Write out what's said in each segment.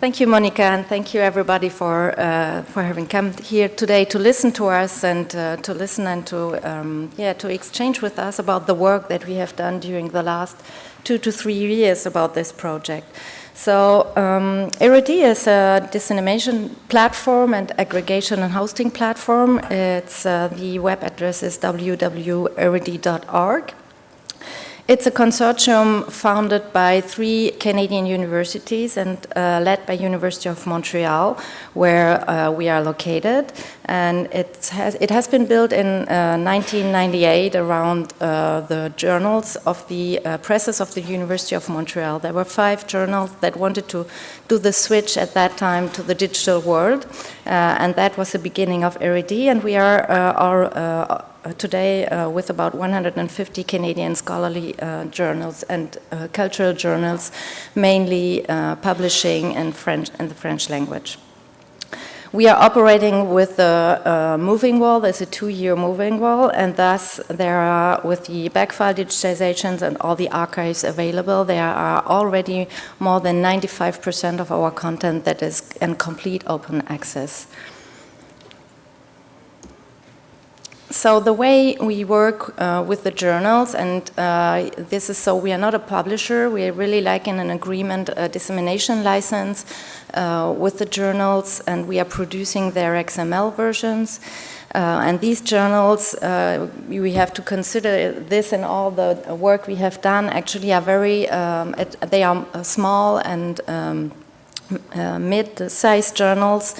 Thank you, Monica, and thank you everybody for having come here today to listen to us and to listen and to exchange with us about the work that we have done during the last 2 to 3 years about this project. So Iridi is a dissemination platform and aggregation and hosting platform. It's the web address is www.iridi.org. It's a consortium founded by 3 Canadian universities and led by University of Montreal, where we are located. And it has been built in 1998 around the journals of the presses of the University of Montreal. There were 5 journals that wanted to do the switch at that time to the digital world, and that was the beginning of Iridi. And we are today with about 150 Canadian scholarly journals and cultural journals, mainly publishing in the French language. We are operating with a moving wall. There's a 2-year moving wall, and thus there are, with the backfile digitizations and all the archives available, there are already more than 95% of our content that is in complete open access. So the way we work with the journals, and this is so we are not a publisher, we are really like in an agreement, a dissemination license with the journals, and we are producing their XML versions. And these journals, we have to consider this and all the work we have done actually are very, they are small and mid-sized journals,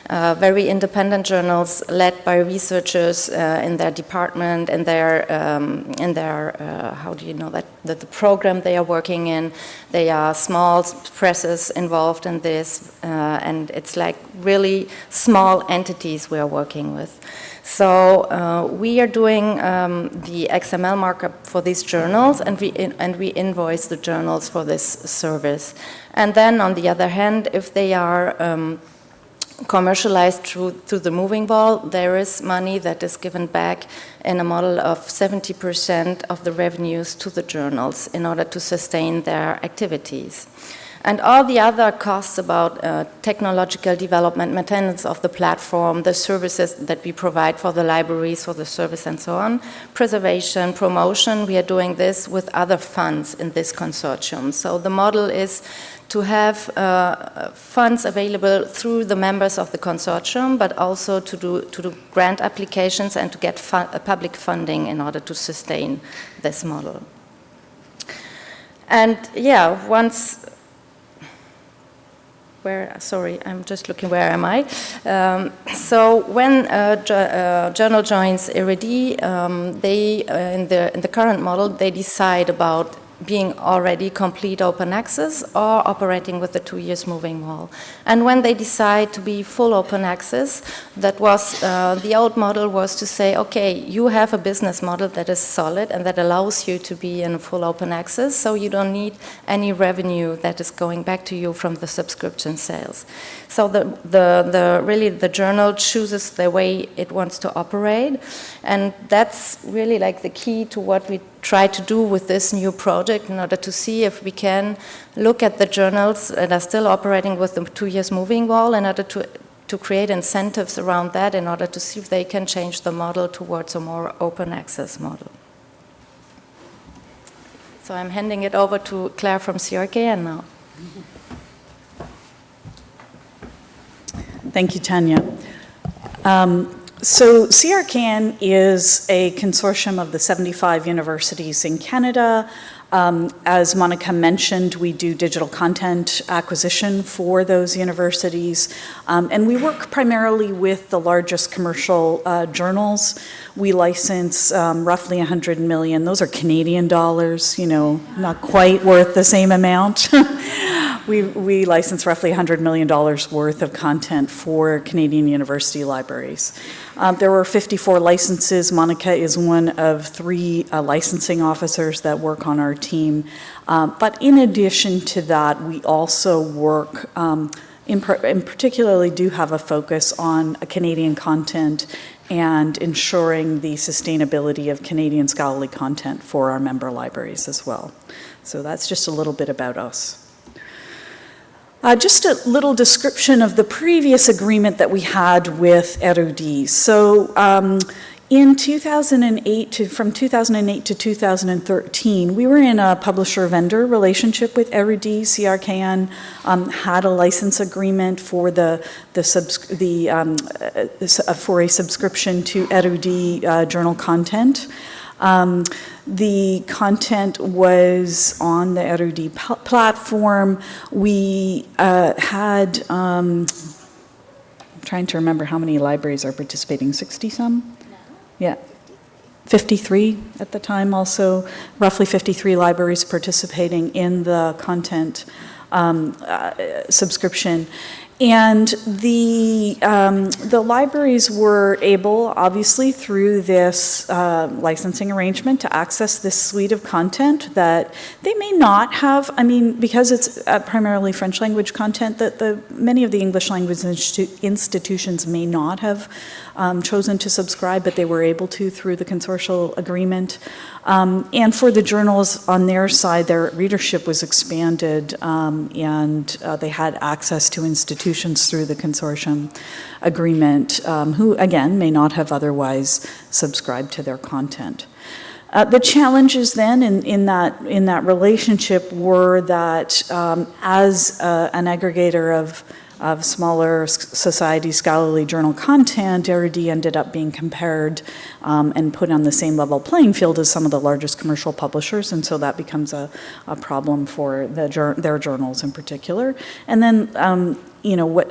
very independent journals led by researchers in their department and how do you know that the program they are working in. They are small presses involved in this, and it's like really small entities we are working with. So we are doing the XML markup for these journals, and we invoice the journals for this service. And then, on the other hand, if they are commercialized through the moving wall, there is money that is given back in a model of 70% of the revenues to the journals in order to sustain their activities. And all the other costs about technological development, maintenance of the platform, the services that we provide for the libraries, for the service and so on, preservation, promotion, we are doing this with other funds in this consortium. So the model is to have funds available through the members of the consortium, but also to do grant applications and to get public funding in order to sustain this model. And yeah, sorry, I'm just looking, where am I? So when a journal joins Iridi, they, in the current model, they decide about being already complete open access or operating with the 2 years moving wall. And when they decide to be full open access, that was, the old model was to say, okay, you have a business model that is solid and that allows you to be in full open access, so you don't need any revenue that is going back to you from the subscription sales. So really the journal chooses the way it wants to operate, and that's really like the key to what we try to do with this new project in order to see if we can look at the journals that are still operating with the 2 years moving wall in order to create incentives around that in order to see if they can change the model towards a more open access model. So I'm handing it over to Claire from CRKN now. Thank you, Tanya. So CRKN is a consortium of the 75 universities in Canada. As Monica mentioned, we do digital content acquisition for those universities, and we work primarily with the largest commercial journals. We license roughly 100 million. Those are Canadian dollars, you know, not quite worth the same amount. We license roughly $100 million worth of content for Canadian university libraries. There were 54 licenses. Monica is one of 3 licensing officers that work on our team. But in addition to that, we also work, in particularly do have a focus on Canadian content and ensuring the sustainability of Canadian scholarly content for our member libraries as well. So that's just a little bit about us. Just a little description of the previous agreement that we had with Erudi. So in 2008, from 2008 to 2013, we were in a publisher-vendor relationship with Erudi. CRKN had a license agreement for for a subscription to Erudi journal content. The content was on the Erudi platform. We had, I'm trying to remember how many libraries are participating, 60-some? Yeah, 53 at the time also, roughly 53 libraries participating in the content subscription. And the libraries were able, obviously, through this licensing arrangement to access this suite of content that they may not have, I mean, because it's primarily French language content, that many of the English language institutions may not have chosen to subscribe, but they were able to through the consortial agreement. And for the journals on their side, their readership was expanded and they had access to institutions through the consortium agreement who, again, may not have otherwise subscribed to their content. The challenges then in that relationship were that as an aggregator of smaller society scholarly journal content, Erudi ended up being compared and put on the same level playing field as some of the largest commercial publishers, and so that becomes a problem for their journals in particular. And then,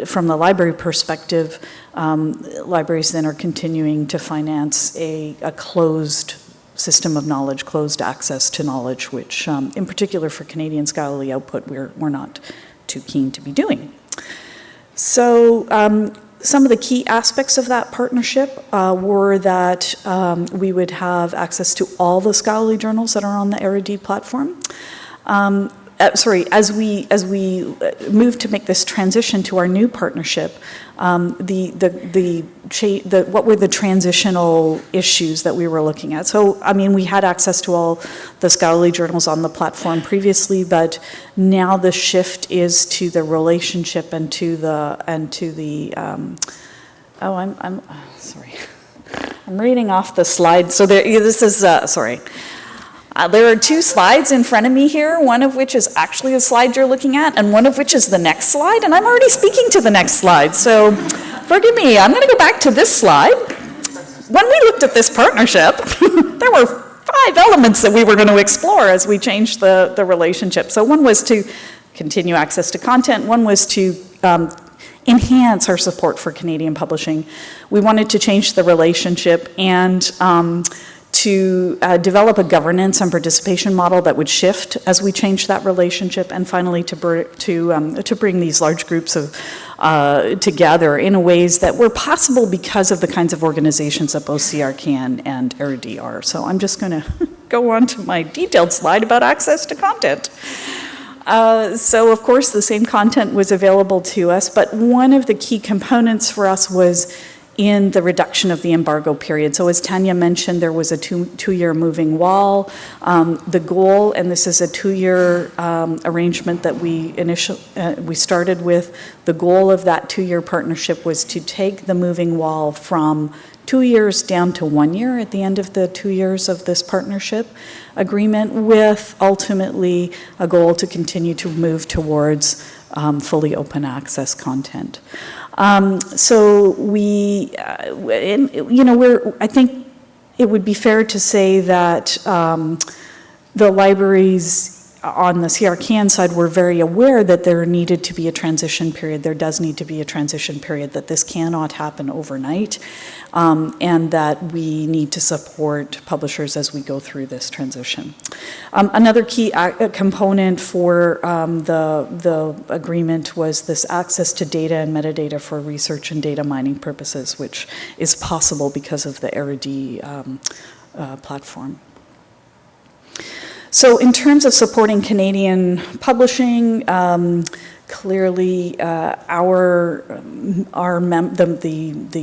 from the library perspective, libraries then are continuing to finance a closed system of knowledge, closed access to knowledge, which in particular for Canadian scholarly output, we're not too keen to be doing. So some of the key aspects of that partnership were that we would have access to all the scholarly journals that are on the Erudi platform. As we move to make this transition to our new partnership, what were the transitional issues that we were looking at? So, I mean, we had access to all the scholarly journals on the platform previously, but now the shift is to the relationship and to the I'm sorry, I'm reading off the slide. So this is sorry. There are two slides in front of me here, one of which is actually the slide you're looking at, and one of which is the next slide, and I'm already speaking to the next slide, so forgive me. I'm going to go back to this slide. When we looked at this partnership, there were 5 elements that we were going to explore as we changed the relationship. So one was to continue access to content, one was to enhance our support for Canadian publishing. We wanted to change the relationship and to develop a governance and participation model that would shift as we change that relationship, and finally to bring these large groups of together in ways that were possible because of the kinds of organizations that both CRKN and Erudi are. So I'm just going to go on to my detailed slide about access to content. So of course the same content was available to us, but one of the key components for us was in the reduction of the embargo period. So as Tanya mentioned, there was a two-year moving wall. The goal, and this is a 2-year arrangement that we started with, the goal of that 2-year partnership was to take the moving wall from 2 years down to 1 year at the end of the 2 years of this partnership agreement, with ultimately a goal to continue to move towards fully open access content. So I think it would be fair to say that the libraries on the CRKN side were very aware that there needed to be a transition period. There does need to be a transition period, that this cannot happen overnight, and that we need to support publishers as we go through this transition. Another key component for the agreement was this access to data and metadata for research and data mining purposes, which is possible because of the Erudi platform. So in terms of supporting Canadian publishing, clearly the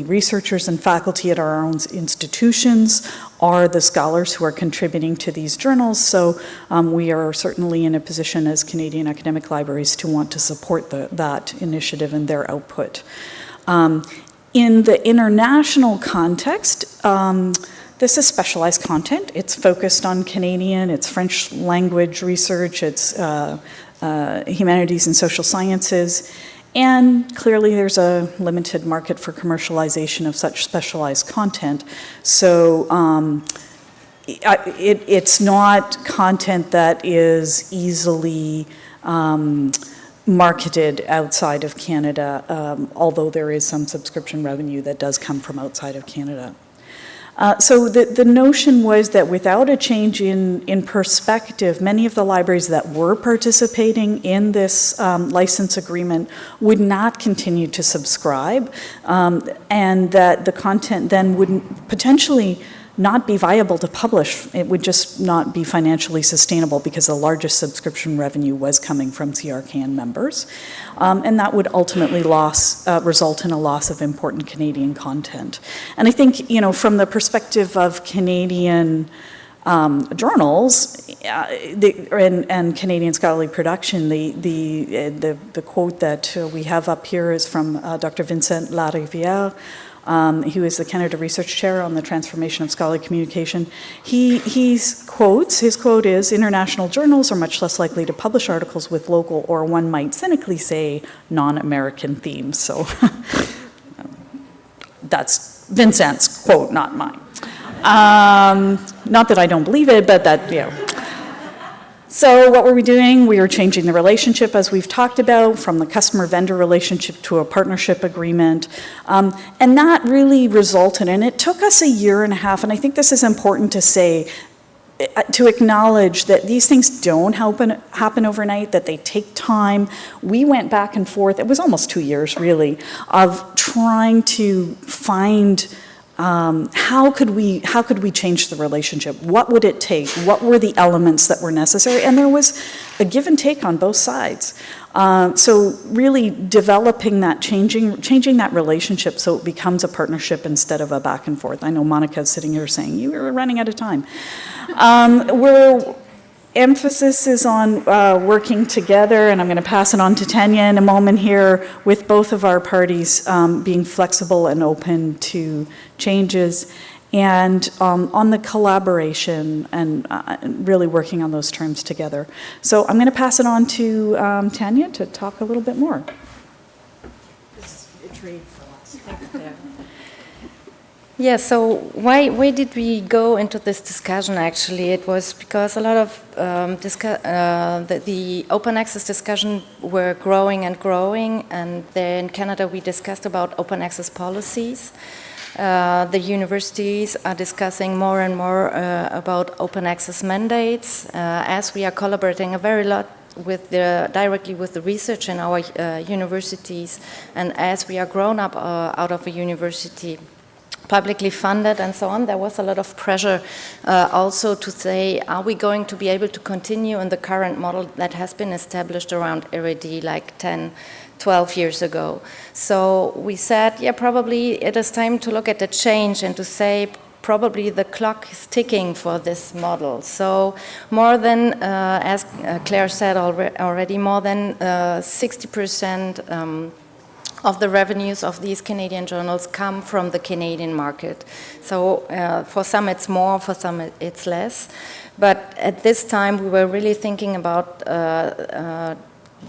researchers and faculty at our own institutions are the scholars who are contributing to these journals, so we are certainly in a position as Canadian academic libraries to want to support that initiative and their output. In the international context, this is specialized content. It's focused on Canadian, it's French language research, it's humanities and social sciences, and clearly there's a limited market for commercialization of such specialized content. So it's not content that is easily marketed outside of Canada, although there is some subscription revenue that does come from outside of Canada. So the notion was that without a change in perspective, many of the libraries that were participating in this license agreement would not continue to subscribe, and that the content then wouldn't potentially not be viable to publish. It would just not be financially sustainable because the largest subscription revenue was coming from CRKN members. And that would ultimately result in a loss of important Canadian content. And I think, from the perspective of Canadian journals and Canadian scholarly production, the quote that we have up here is from Dr. Vincent Larivière, who is the Canada Research Chair on the Transformation of Scholarly Communication. His quote is, "International journals are much less likely to publish articles with local, or one might cynically say, non-American themes." So that's Vincent's quote, not mine. Not that I don't believe it, but that, So what were we doing? We were changing the relationship, as we've talked about, from the customer-vendor relationship to a partnership agreement. And that really resulted, and it took us a year and a half, and I think this is important to say, to acknowledge that these things don't happen overnight, that they take time. We went back and forth, it was almost 2 years really, of trying to find how could we change the relationship? What would it take? What were the elements that were necessary? And there was a give and take on both sides. So really developing that, changing that relationship so it becomes a partnership instead of a back and forth. I know Monica's sitting here saying, you were running out of time. Emphasis is on working together, and I'm going to pass it on to Tanya in a moment here, with both of our parties being flexible and open to changes, and on the collaboration and really working on those terms together. So I'm going to pass it on to Tanya to talk a little bit more. Yeah, so why did we go into this discussion actually? It was because a lot of the open access discussion were growing, and then in Canada we discussed about open access policies. The universities are discussing more and more about open access mandates, as we are collaborating a very lot directly with the research in our universities, and as we are grown up out of a university, publicly funded and so on, there was a lot of pressure also to say, are we going to be able to continue in the current model that has been established around RAD like 10, 12 years ago? So we said, yeah, probably it is time to look at the change and to say, probably the clock is ticking for this model. So more than, as Claire said already, more than 60% of the revenues of these Canadian journals come from the Canadian market. So for some it's more, for some it's less. But at this time we were really thinking about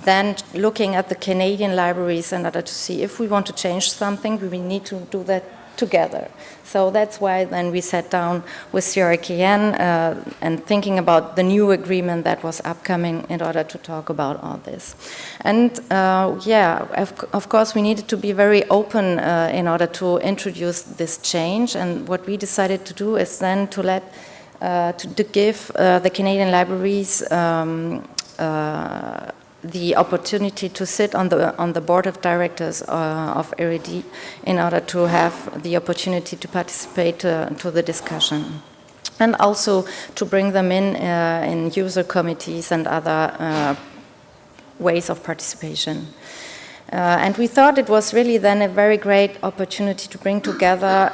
then looking at the Canadian libraries in order to see if we want to change something, we need to do that together. So that's why then we sat down with CRKN and thinking about the new agreement that was upcoming in order to talk about all this. And yeah, of course we needed to be very open in order to introduce this change, and what we decided to do is then to give the Canadian libraries the opportunity to sit on the board of directors of RAD in order to have the opportunity to participate to the discussion. and also to bring them in user committees and other ways of participation. And we thought it was really then a very great opportunity to bring together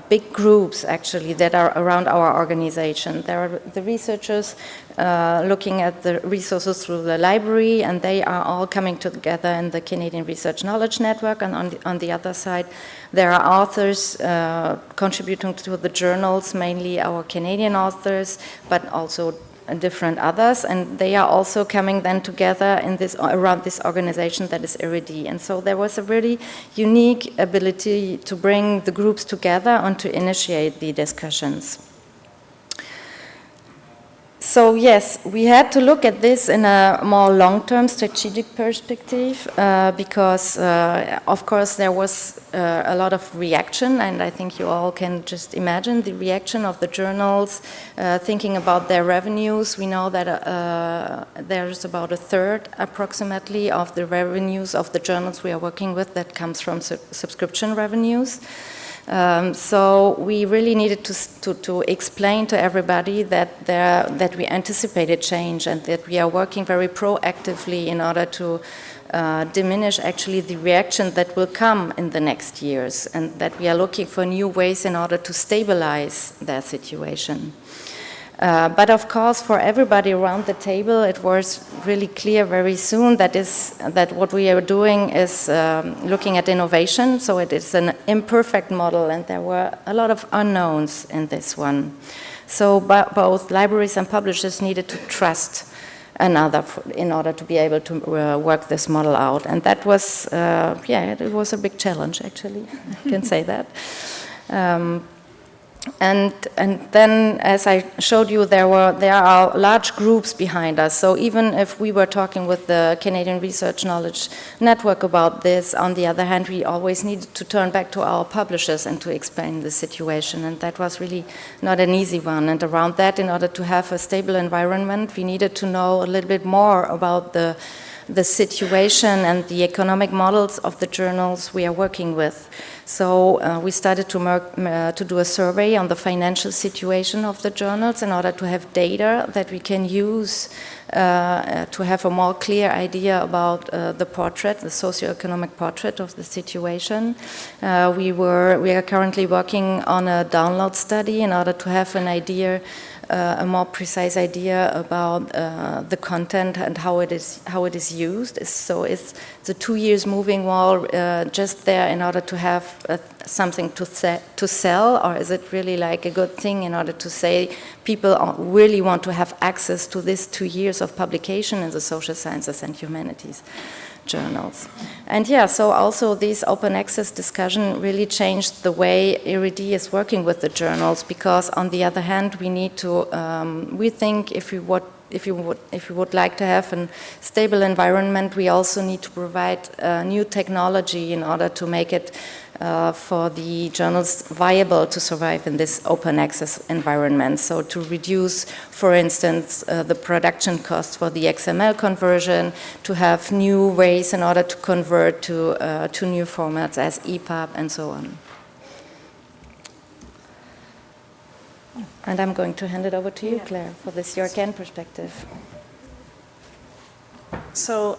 big groups, actually, that are around our organization. There are the researchers looking at the resources through the library, and they are all coming together in the Canadian Research Knowledge Network. And on the other side, there are authors contributing to the journals, mainly our Canadian authors, but also different others, and they are also coming then together in this around this organization that is IRIDI. And so there was a really unique ability to bring the groups together and to initiate the discussions. So yes, we had to look at this in a more long-term strategic perspective because, of course, there was a lot of reaction, and I think you all can just imagine the reaction of the journals thinking about their revenues. We know that there's about a third, approximately, of the revenues of the journals we are working with that comes from subscription revenues. So we really needed to explain to everybody that we anticipated change and that we are working very proactively in order to diminish actually the reaction that will come in the next years, and that we are looking for new ways in order to stabilize their situation. But of course, for everybody around the table, it was really clear very soon that what we are doing is looking at innovation. So it is an imperfect model, and there were a lot of unknowns in this one. So both libraries and publishers needed to trust another in order to be able to work this model out. And that was, it was a big challenge, actually. I can say that. And then, as I showed you, there are large groups behind us. So even if we were talking with the Canadian Research Knowledge Network about this, on the other hand, we always needed to turn back to our publishers and to explain the situation. And that was really not an easy one. And around that, in order to have a stable environment, we needed to know a little bit more about the situation and the economic models of the journals we are working with. So we started to do a survey on the financial situation of the journals in order to have data that we can use to have a more clear idea about the portrait, the socioeconomic portrait of the situation. We are currently working on a download study in order to have an idea, a more precise idea about the content and how it is used. So is the 2 years moving wall just there in order to have something to sell, or is it really like a good thing in order to say people really want to have access to this 2 years of publication in the social sciences and humanities journals? And yeah, so also this open access discussion really changed the way IRIDI is working with the journals, because on the other hand, we need to, we think if you would like to have a stable environment, we also need to provide new technology in order to make it for the journals viable to survive in this open access environment. So to reduce, for instance, the production costs for the XML conversion, to have new ways in order to convert to new formats as EPUB and so on. And I'm going to hand it over to you, Claire, for this European perspective. So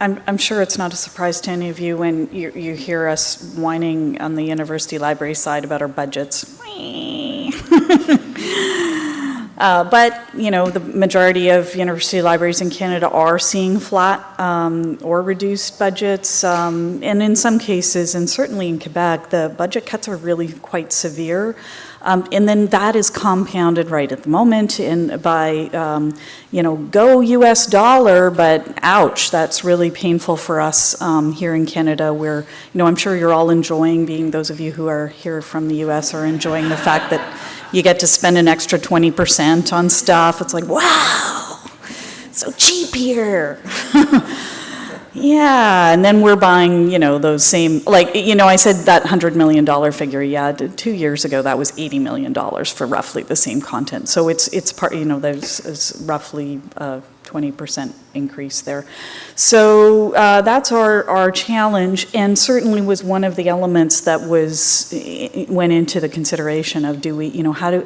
I'm sure it's not a surprise to any of you when you hear us whining on the university library side about our budgets. But, you know, the majority of university libraries in Canada are seeing flat or reduced budgets. And in some cases, and certainly in Quebec, the budget cuts are really quite severe. And then that is compounded right at the moment by, go US dollar, but ouch, that's really painful for us here in Canada, where, I'm sure you're all enjoying those of you who are here from the US are enjoying the fact that you get to spend an extra 20% on stuff. It's like, wow, so cheap here. Yeah, and then we're buying, those same, I said that $100 million figure, 2 years ago that was $80 million for roughly the same content. So it's part, there's roughly 20 20% increase there. So that's our challenge, and certainly was one of the elements that went into the consideration of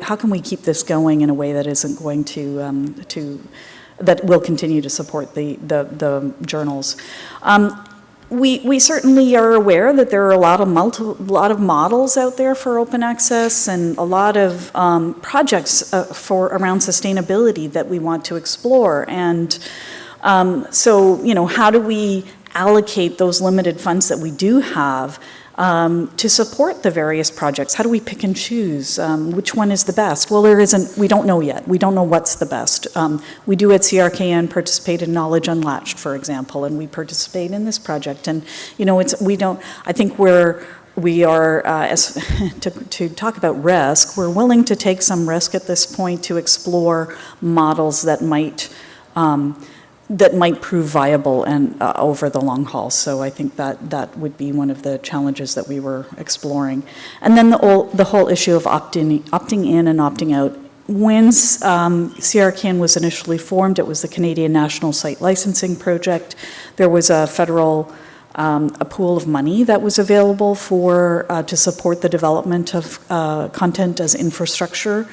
how can we keep this going in a way that isn't going to that will continue to support the journals. We certainly are aware that there are a lot of models out there for open access and a lot of projects around sustainability that we want to explore. And so, how do we allocate those limited funds that we do have to support the various projects? How do we pick and choose? Which one is the best? Well, we don't know yet. We don't know what's the best. We do at CRKN participate in Knowledge Unlatched, for example, and we participate in this project. And, I think we are, to talk about risk, we're willing to take some risk at this point to explore models that might prove viable and over the long haul. So I think that would be one of the challenges that we were exploring. And then the whole issue of opting in and opting out. When CRKN was initially formed, it was the Canadian National Site Licensing Project. There was a federal a pool of money that was available to support the development of content as infrastructure,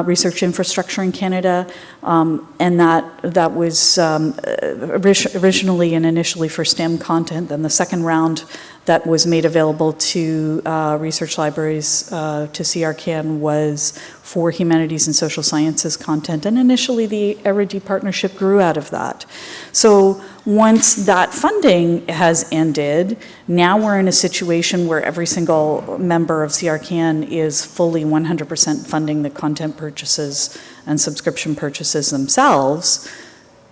research infrastructure in Canada, and that was originally and initially for STEM content. Then the second round that was made available to research libraries to CRKN was for humanities and social sciences content, and initially the Erudit partnership grew out of that. So once that funding has ended, now we're in a situation where every single member of CRKN is fully 100% funding the content purchases and subscription purchases themselves.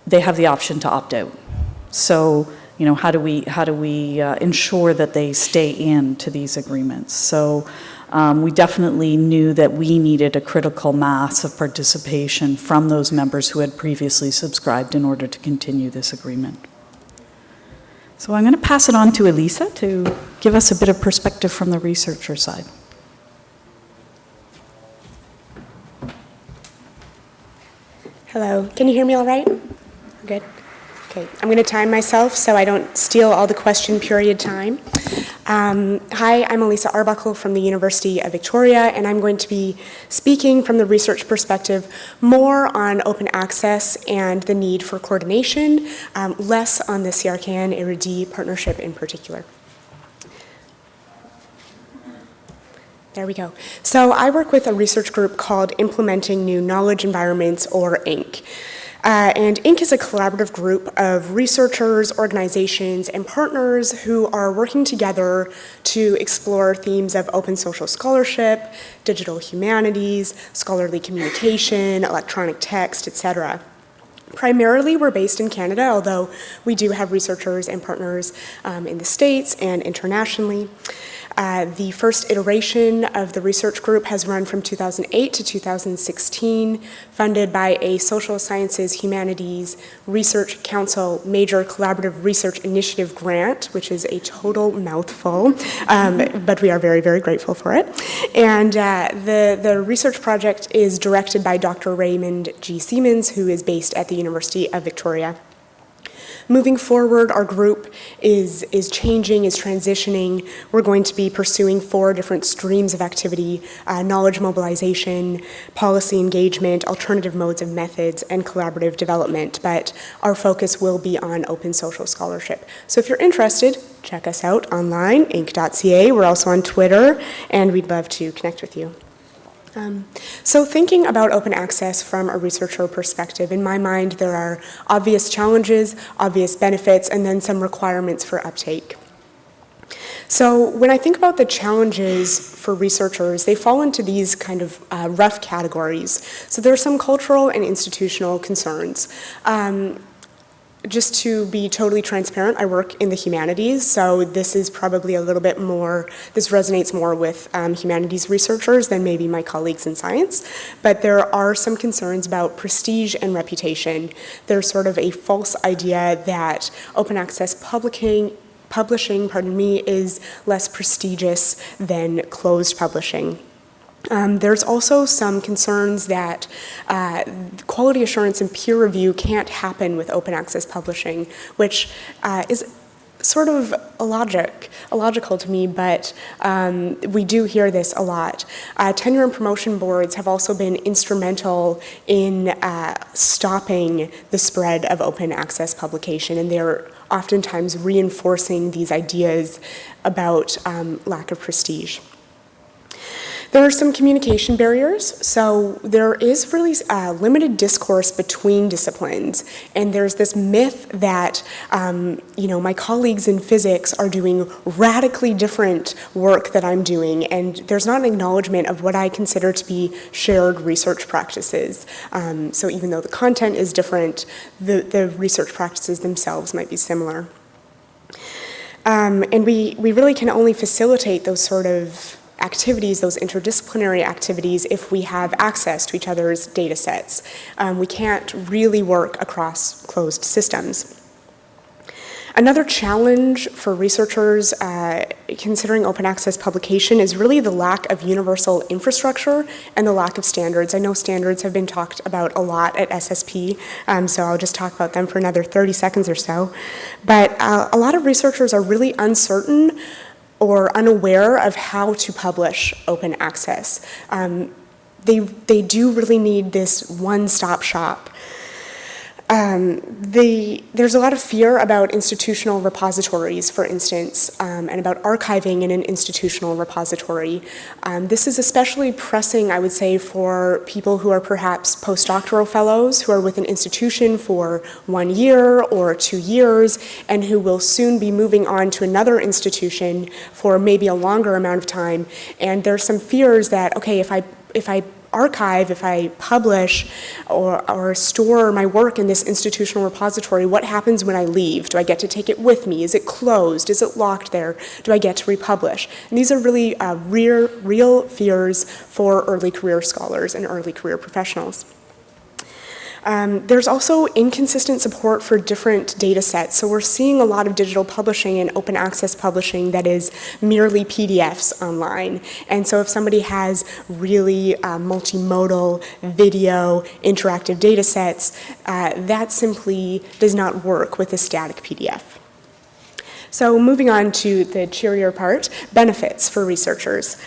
They have the option to opt out. So, how do we ensure that they stay in to these agreements? So we definitely knew that we needed a critical mass of participation from those members who had previously subscribed in order to continue this agreement. So I'm going to pass it on to Elisa to give us a bit of perspective from the researcher side. Hello, can you hear me all right? Good. Okay, I'm going to time myself so I don't steal all the question period time. Hi, I'm Elisa Arbuckle from the University of Victoria, and I'm going to be speaking from the research perspective more on open access and the need for coordination, less on the CRKN Erudit partnership in particular. There we go. So I work with a research group called Implementing New Knowledge Environments, or INK. And INK is a collaborative group of researchers, organizations, and partners who are working together to explore themes of open social scholarship, digital humanities, scholarly communication, electronic text, etc. Primarily, we're based in Canada, although we do have researchers and partners in the States and internationally. The first iteration of the research group has run from 2008 to 2016, funded by a Social Sciences Humanities Research Council Major Collaborative Research Initiative grant, which is a total mouthful, but we are very, very grateful for it. And the research project is directed by Dr. Raymond G. Siemens, who is based at the University of Victoria. Moving forward, our group is changing, is transitioning. We're going to be pursuing 4 different streams of activity: knowledge mobilization, policy engagement, alternative modes and methods, and collaborative development. But our focus will be on open social scholarship. So if you're interested, check us out online, ink.ca. We're also on Twitter, and we'd love to connect with you. So thinking about open access from a researcher perspective, in my mind, there are obvious challenges, obvious benefits, and then some requirements for uptake. So when I think about the challenges for researchers, they fall into these kind of rough categories. So there are some cultural and institutional concerns. Just to be totally transparent, I work in the humanities, so this is probably a little bit more, this resonates more with humanities researchers than maybe my colleagues in science, but there are some concerns about prestige and reputation. There's sort of a false idea that open access publishing, is less prestigious than closed publishing. There's also some concerns that quality assurance and peer review can't happen with open access publishing, which is sort of illogical to me, but we do hear this a lot. Tenure and promotion boards have also been instrumental in stopping the spread of open access publication, and they're oftentimes reinforcing these ideas about lack of prestige. There are some communication barriers, so there is really limited discourse between disciplines, and there's this myth that my colleagues in physics are doing radically different work that I'm doing, and there's not an acknowledgement of what I consider to be shared research practices. So even though the content is different, the research practices themselves might be similar. And we really can only facilitate those sort of activities, those interdisciplinary activities, if we have access to each other's data sets. We can't really work across closed systems. Another challenge for researchers considering open access publication is really the lack of universal infrastructure and the lack of standards. I know standards have been talked about a lot at SSP, so I'll just talk about them for another 30 seconds or so. But a lot of researchers are really uncertain or unaware of how to publish open access. They do really need this one-stop shop. There's a lot of fear about institutional repositories, for instance, and about archiving in an institutional repository. This is especially pressing, I would say, for people who are perhaps postdoctoral fellows, who are with an institution for 1 year or 2 years, and who will soon be moving on to another institution for maybe a longer amount of time. And there's some fears that, okay, if I archive, if I publish or store my work in this institutional repository, what happens when I leave? Do I get to take it with me? Is it closed? Is it locked there? Do I get to republish? And these are really real fears for early career scholars and early career professionals. There's also inconsistent support for different data sets. So we're seeing a lot of digital publishing and open access publishing that is merely PDFs online. And so if somebody has really multimodal video interactive data sets, that simply does not work with a static PDF. So moving on to the cheerier part, benefits for researchers.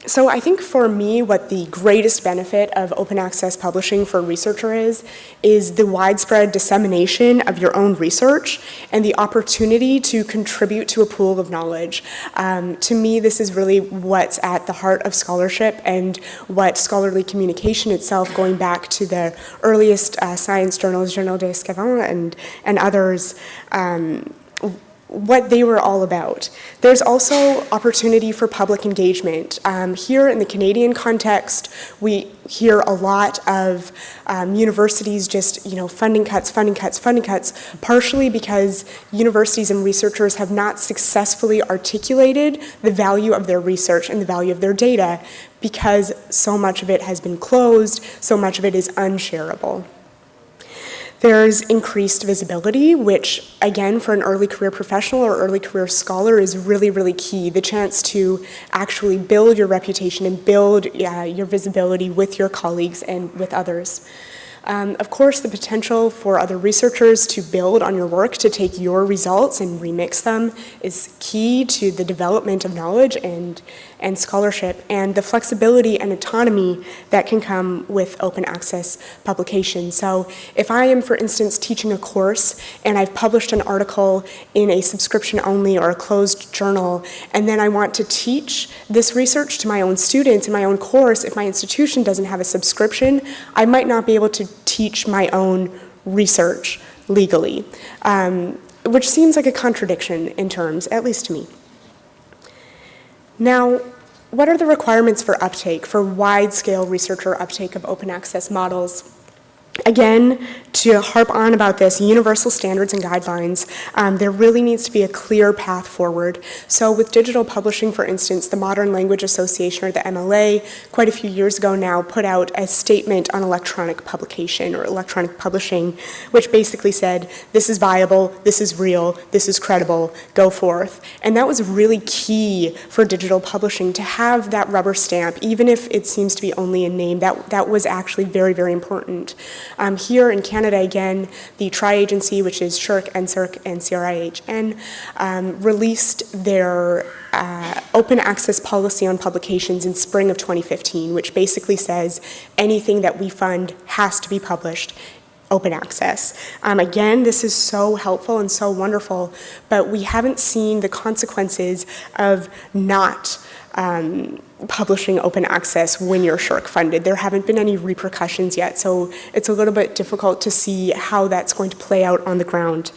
So I think for me, what the greatest benefit of open access publishing for a researcher is the widespread dissemination of your own research and the opportunity to contribute to a pool of knowledge. To me, this is really what's at the heart of scholarship and what scholarly communication itself, going back to the earliest science journals, Journal des Savants and others, what they were all about. There's also opportunity for public engagement. Here in the Canadian context, we hear a lot of universities just, funding cuts, partially because universities and researchers have not successfully articulated the value of their research and the value of their data because so much of it has been closed, so much of it is unshareable. There's increased visibility, which, again, for an early career professional or early career scholar is really, really key. The chance to actually build your reputation and build your visibility with your colleagues and with others. Of course, the potential for other researchers to build on your work, to take your results and remix them, is key to the development of knowledge and scholarship, and the flexibility and autonomy that can come with open access publication. So if I am, for instance, teaching a course and I've published an article in a subscription only or a closed journal, and then I want to teach this research to my own students in my own course, if my institution doesn't have a subscription, I might not be able to teach my own research legally, which seems like a contradiction in terms, at least to me. Now, what are the requirements for uptake, for wide-scale researcher uptake of open access models? Again, to harp on about this, universal standards and guidelines, there really needs to be a clear path forward. So with digital publishing, for instance, the Modern Language Association, or the MLA, quite a few years ago now, put out a statement on electronic publication or electronic publishing, which basically said, this is viable, this is real, this is credible, go forth. And that was really key for digital publishing, to have that rubber stamp, even if it seems to be only a name. That was actually very, very important. Here in Canada, again, the tri-agency, which is SSHRC, NSERC, and CRIHN, released their open access policy on publications in spring of 2015, which basically says anything that we fund has to be published open access. Again, this is so helpful and so wonderful, but we haven't seen the consequences of not publishing open access when you're SSHRC funded. There haven't been any repercussions yet, so it's a little bit difficult to see how that's going to play out on the ground.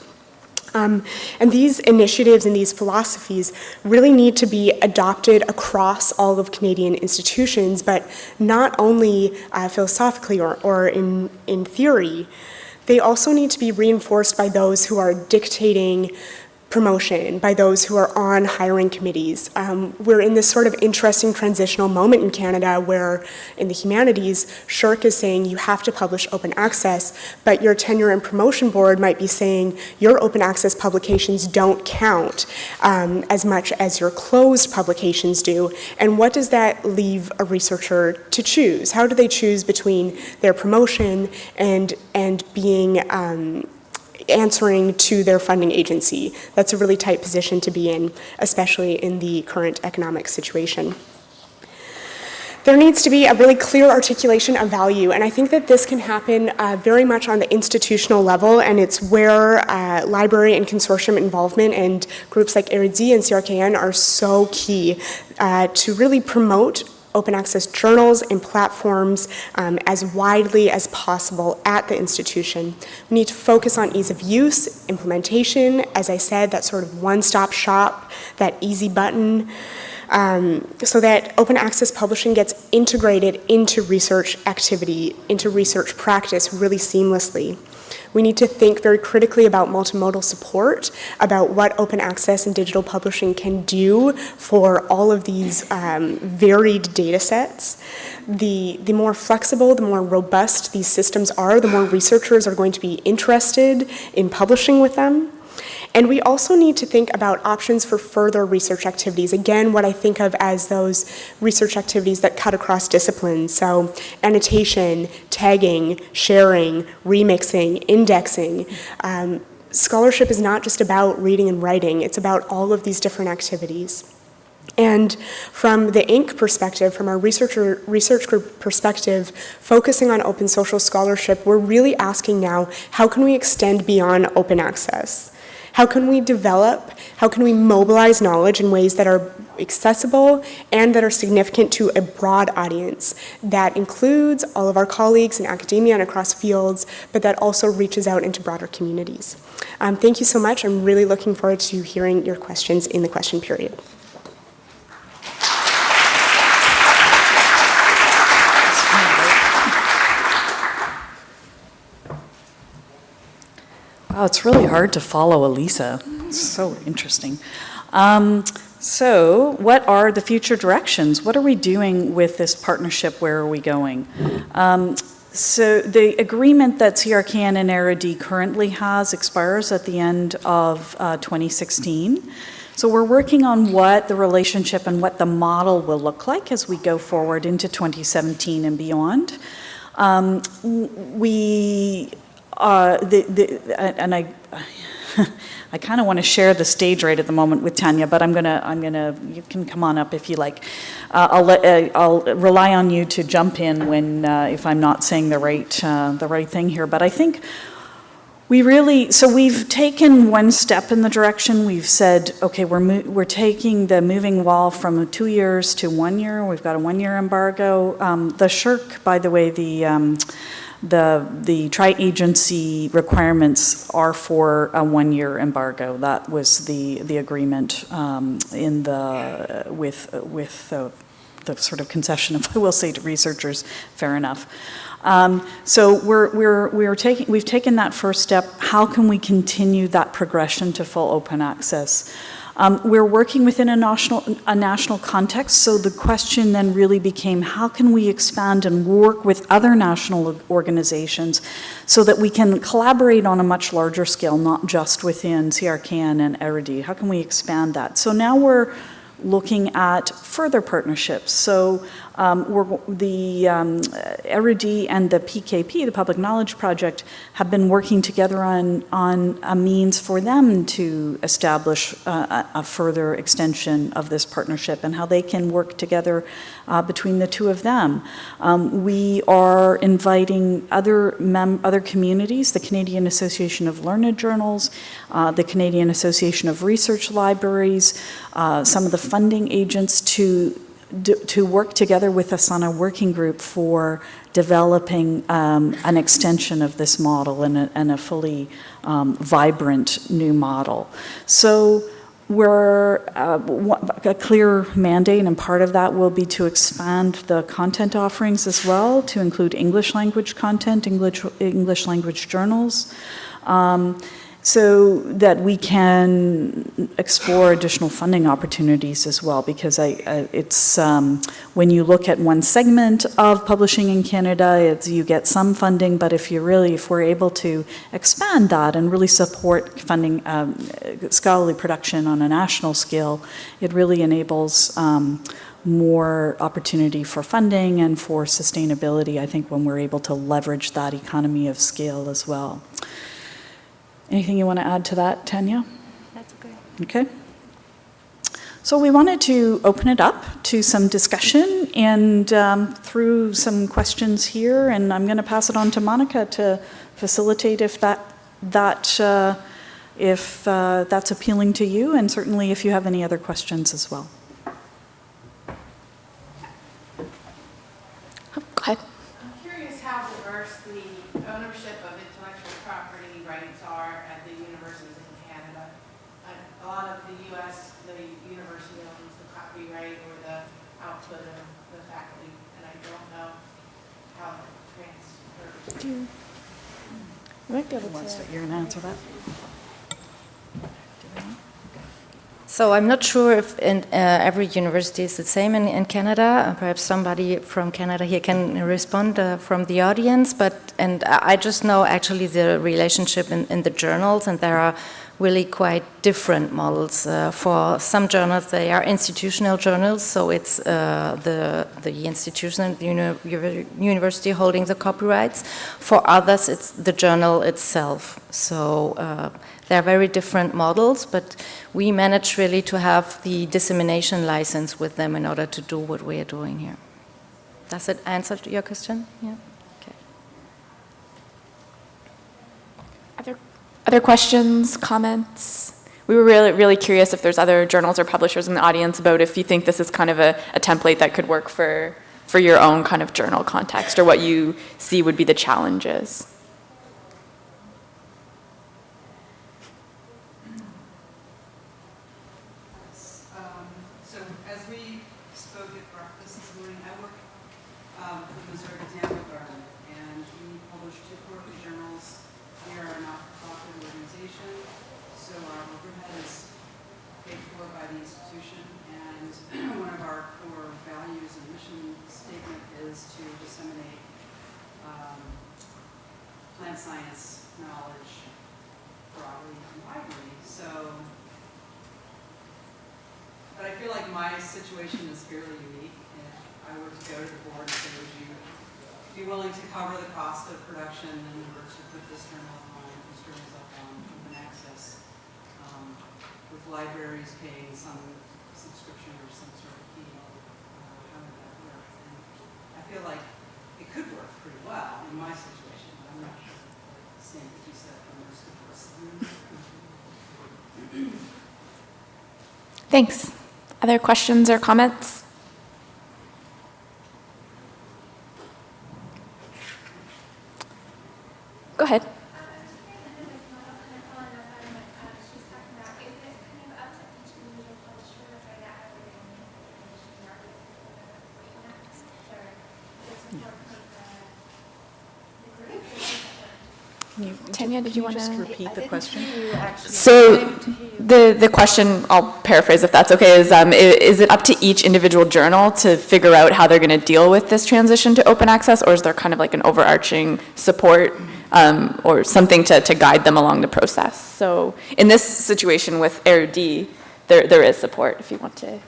And these initiatives and these philosophies really need to be adopted across all of Canadian institutions, but not only philosophically or in theory. They also need to be reinforced by those who are dictating promotion, by those who are on hiring committees. We're in this sort of interesting transitional moment in Canada where in the humanities, SSHRC is saying you have to publish open access, but your tenure and promotion board might be saying your open access publications don't count as much as your closed publications do. And what does that leave a researcher to choose? How do they choose between their promotion and being answering to their funding agency? That's a really tight position to be in, especially in the current economic situation. There needs to be a really clear articulation of value, and I think that this can happen very much on the institutional level, and it's where library and consortium involvement and groups like ERIDZ and CRKN are so key to really promote open access journals and platforms as widely as possible at the institution. We need to focus on ease of use, implementation, as I said, that sort of one-stop shop, that easy button, so that open access publishing gets integrated into research activity, into research practice really seamlessly. We need to think very critically about multimodal support, about what open access and digital publishing can do for all of these varied data sets. The more flexible, the more robust these systems are, the more researchers are going to be interested in publishing with them. And we also need to think about options for further research activities. Again, what I think of as those research activities that cut across disciplines. So annotation, tagging, sharing, remixing, indexing. Scholarship is not just about reading and writing. It's about all of these different activities. And from the Inc. perspective, from our research group perspective, focusing on open social scholarship, we're really asking now, how can we extend beyond open access? How can we develop, how can we mobilize knowledge in ways that are accessible and that are significant to a broad audience that includes all of our colleagues in academia and across fields, but that also reaches out into broader communities? Thank you so much. I'm really looking forward to hearing your questions in the question period. Wow, it's really hard to follow Elisa. It's so interesting. So what are the future directions? What are we doing with this partnership? Where are we going? So the agreement that CRKN and ERID currently has expires at the end of 2016. So we're working on what the relationship and what the model will look like as we go forward into 2017 and beyond. I kind of want to share the stage right at the moment with Tanya, but you can come on up if you like. I'll rely on you to jump in when if I'm not saying the right thing here. But I think we've taken one step in the direction. We've said, okay, we're taking the moving wall from 2 years to 1 year. We've got a 1 year embargo. The SSHRC, by the way, the tri-agency requirements are for a 1 year embargo. That was the agreement with the sort of concession, if I will say, to researchers. Fair enough. So we've taken that first step. How can we continue that progression to full open access? We're working within a national context, so the question then really became, how can we expand and work with other national organizations so that we can collaborate on a much larger scale, not just within CRKN and ERIDI? How can we expand that? So now we're looking at further partnerships. So the ERIDI and the PKP, the Public Knowledge Project, have been working together on a means for them to establish a further extension of this partnership and how they can work together between the two of them. We are inviting other communities, the Canadian Association of Learned Journals, the Canadian Association of Research Libraries, some of the funding agents to work together with us on a working group for developing an extension of this model and a fully vibrant new model. So we're a clear mandate, and part of that will be to expand the content offerings as well, to include English language content, English language journals, so that we can explore additional funding opportunities as well, because it's when you look at one segment of publishing in Canada, you get some funding, but if we're able to expand that and really support funding scholarly production on a national scale, it really enables more opportunity for funding and for sustainability, I think, when we're able to leverage that economy of scale as well. Anything you want to add to that, Tanya? That's okay. Okay. So we wanted to open it up to some discussion and through some questions here, and I'm going to pass it on to Monica to facilitate if that's appealing to you, and certainly if you have any other questions as well. Go ahead. I'm curious how diverse the ownership of intellectual property rights are at the universities in Canada. A lot of the U.S., the university owns the copyright or the output of the faculty, and I don't know how it transfers. You might be able to. You're going to answer that? So I'm not sure if in every university is the same in Canada. Perhaps somebody from Canada here can respond from the audience. And I just know actually the relationship in the journals, and there are really quite different models. For some journals, they are institutional journals, so it's the institution, the university holding the copyrights. For others, it's the journal itself. So they're very different models, but we manage really to have the dissemination license with them in order to do what we are doing here. Does it answer your question? Yeah. Okay. Other questions, comments? We were really curious if there's other journals or publishers in the audience about if you think this is kind of a template that could work for your own kind of journal context, or what you see would be the challenges. So as we spoke at breakfast this morning, I work for the Missouri Botanical Garden, and we publish 2 quarterly journals. We are a not-for-profit organization, so our overhead is paid for by the institution, and one of our core values and mission statement is to disseminate plant science knowledge broadly and widely. But I feel like my situation is fairly unique. If I were to go to the board and say, would you be willing to cover the cost of production in order to put this journal on, this journals up on open access, with libraries paying some subscription or some sort of fee, how would that work? And I feel like it could work pretty well in my situation, but I'm not sure the same that you said for most of us. Thanks. Other questions or comments? Go ahead. Tanya, did you want just to? repeat the question? So the question, I'll paraphrase if that's okay, is it up to each individual journal to figure out how they're going to deal with this transition to open access, or is there kind of like an overarching support or something to guide them along the process? So in this situation with AirD, there is support if you want to.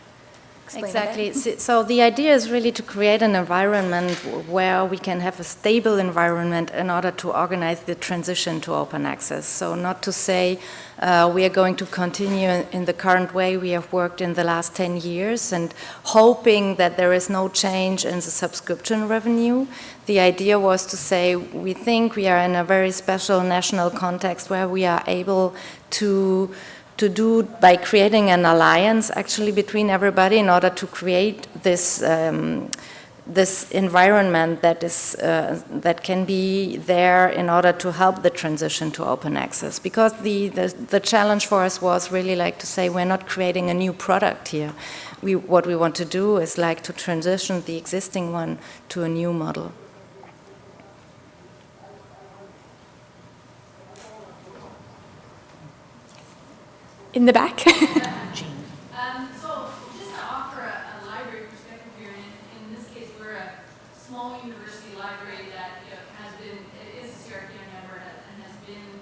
Exactly. So the idea is really to create an environment where we can have a stable environment in order to organize the transition to open access. So not to say we are going to continue in the current way we have worked in the last 10 years and hoping that there is no change in the subscription revenue. The idea was to say we think we are in a very special national context where we are able to do by creating an alliance actually between everybody in order to create this this environment that is that can be there in order to help the transition to open access. Because the challenge for us was really like to say we're not creating a new product here. What we want to do is like to transition the existing one to a new model. In the back. So just to offer a library perspective here, in this case, we're a small university library that has been, it is a CRPM member and has been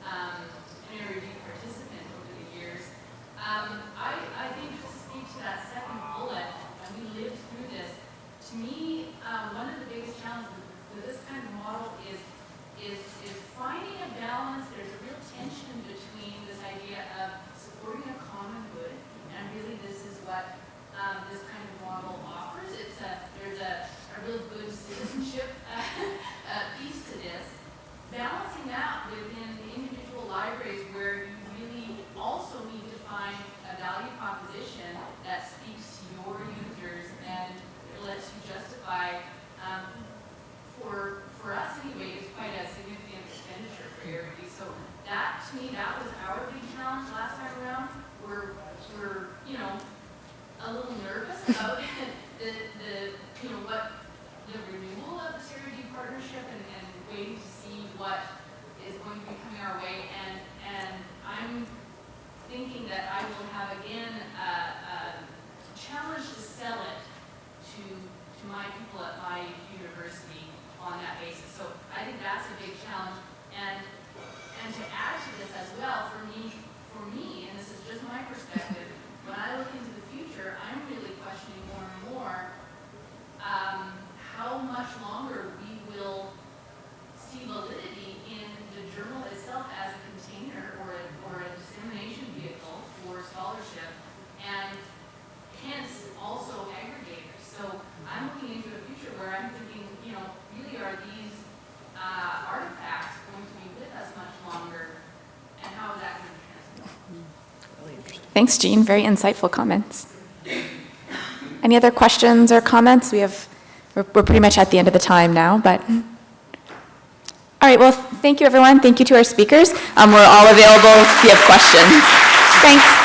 an area review participant over the years. I think just to speak to that second bullet, and we lived through this, to me, one of the biggest challenges with this kind of model is finding a balance. There's a real tension between this idea of supporting a common good, and really this is what this kind of model offers. There's a real good citizenship piece to this. Balancing that within the individual libraries where you really also need to find a value proposition that speaks to your users and lets you justify, for us anyway, is quite a significant expenditure for AirD. So that, to me, that was our big challenge last time around. We're a little nervous about the renewal of the CRD partnership and waiting to see what is going to be coming our way. And I'm thinking that I will have again a challenge to sell it to my people at my university on that basis. So I think that's a big challenge. And to add to this as well, for me, and this is just my perspective, when I look into the future, I'm really questioning more and more how much longer we will see validity in the journal itself as a container or a dissemination vehicle for scholarship, and hence also aggregators. So I'm looking into a future where I'm thinking, really are these artifacts going to be with us much longer, and how is that going to transform? Thanks, Jean. Very insightful comments. Any other questions or comments? We're pretty much at the end of the time now, but. All right, well, thank you, everyone. Thank you to our speakers. We're all available if you have questions. Thanks.